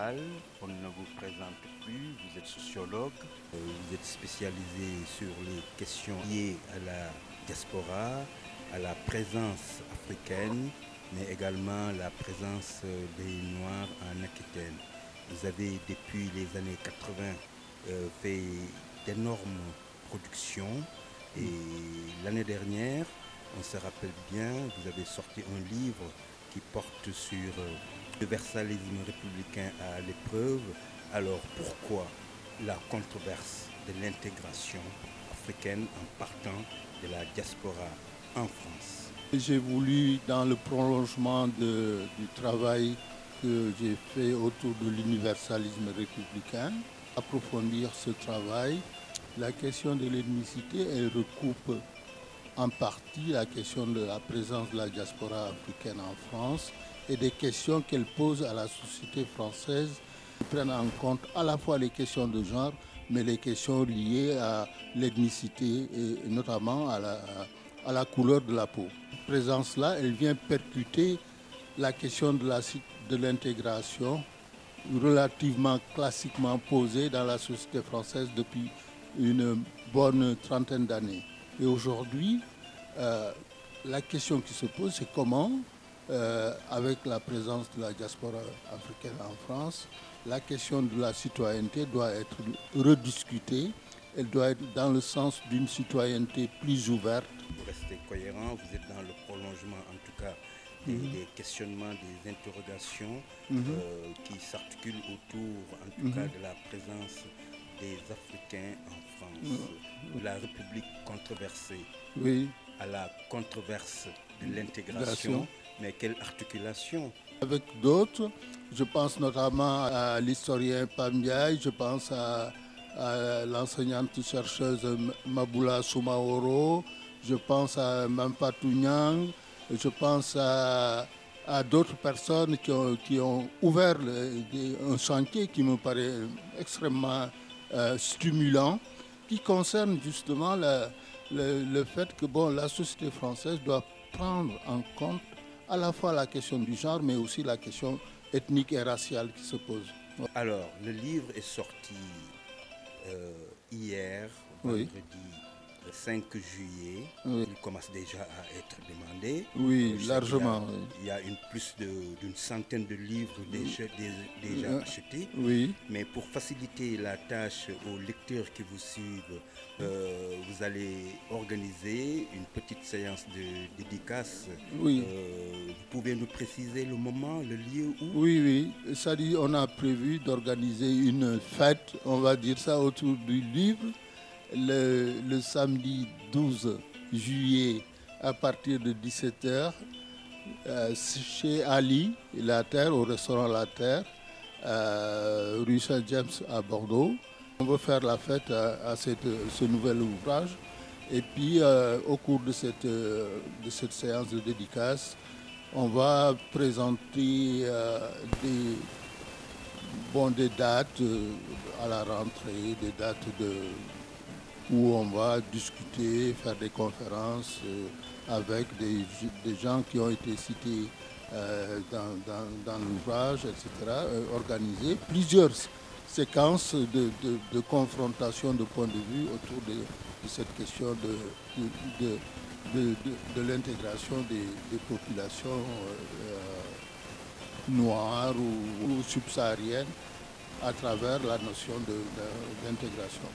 Fall, on ne vous présente plus, vous êtes sociologue, vous êtes spécialisé sur les questions liées à la diaspora, à la présence africaine, mais également la présence des Noirs en Aquitaine. Vous avez depuis les années 80 fait d'énormes productions et l'année dernière, on se rappelle bien, vous avez sorti un livre qui porte sur le versalisme républicain à l'épreuve. Alors pourquoi la controverse de l'intégration africaine en partant de la diaspora en France? J'ai voulu, dans le prolongement du travail que j'ai fait autour de l'universalisme républicain, approfondir ce travail. La question de l'ethnicité, elle recoupe en partie la question de la présence de la diaspora africaine en France et des questions qu'elle pose à la société française qui prennent en compte à la fois les questions de genre, mais les questions liées à l'ethnicité et notamment à la couleur de la peau. Cette présence-là, elle vient percuter la question de l'intégration relativement classiquement posée dans la société française depuis une bonne trentaine d'années. Et aujourd'hui, la question qui se pose, c'est comment, avec la présence de la diaspora africaine en France, la question de la citoyenneté doit être rediscutée. Elle doit être dans le sens d'une citoyenneté plus ouverte. Vous restez cohérent, vous êtes dans le prolongement en tout cas des questionnements, des interrogations qui s'articulent autour en tout cas de la présence des Africains en France. La République controversée à la controverse de l'intégration, mais quelle articulation? Avec d'autres, je pense notamment à l'historien Pam Ndiaye, je pense à l'enseignante chercheuse Maboula Soumaoro, je pense à Mampatou Niang, je pense à d'autres personnes qui ont ouvert un chantier qui me paraît extrêmement stimulant, qui concerne justement le fait que la société française doit prendre en compte à la fois la question du genre, mais aussi la question ethnique et raciale qui se pose. Alors, le livre est sorti hier, vendredi 5 juillet. Il commence déjà à être demandé. Oui, largement. Il y a plus d'une centaine de livres déjà achetés. Oui. Mais pour faciliter la tâche aux lecteurs qui vous suivent, vous allez organiser une petite séance de dédicace. Oui. Vous pouvez nous préciser le moment, le lieu où? Oui. C'est-à-dire on a prévu d'organiser une fête, on va dire ça, autour du livre. Le samedi 12 juillet à partir de 17h chez Ali, La Terre, au restaurant La Terre, rue Saint-James à Bordeaux. On veut faire la fête à ce nouvel ouvrage. Et puis au cours de cette séance de dédicace, on va présenter des dates à la rentrée, des dates où on va discuter, faire des conférences avec des gens qui ont été cités dans l'ouvrage, etc. Organiser plusieurs séquences de confrontation de points de vue autour de cette question de l'intégration des populations noires ou subsahariennes à travers la notion d'intégration.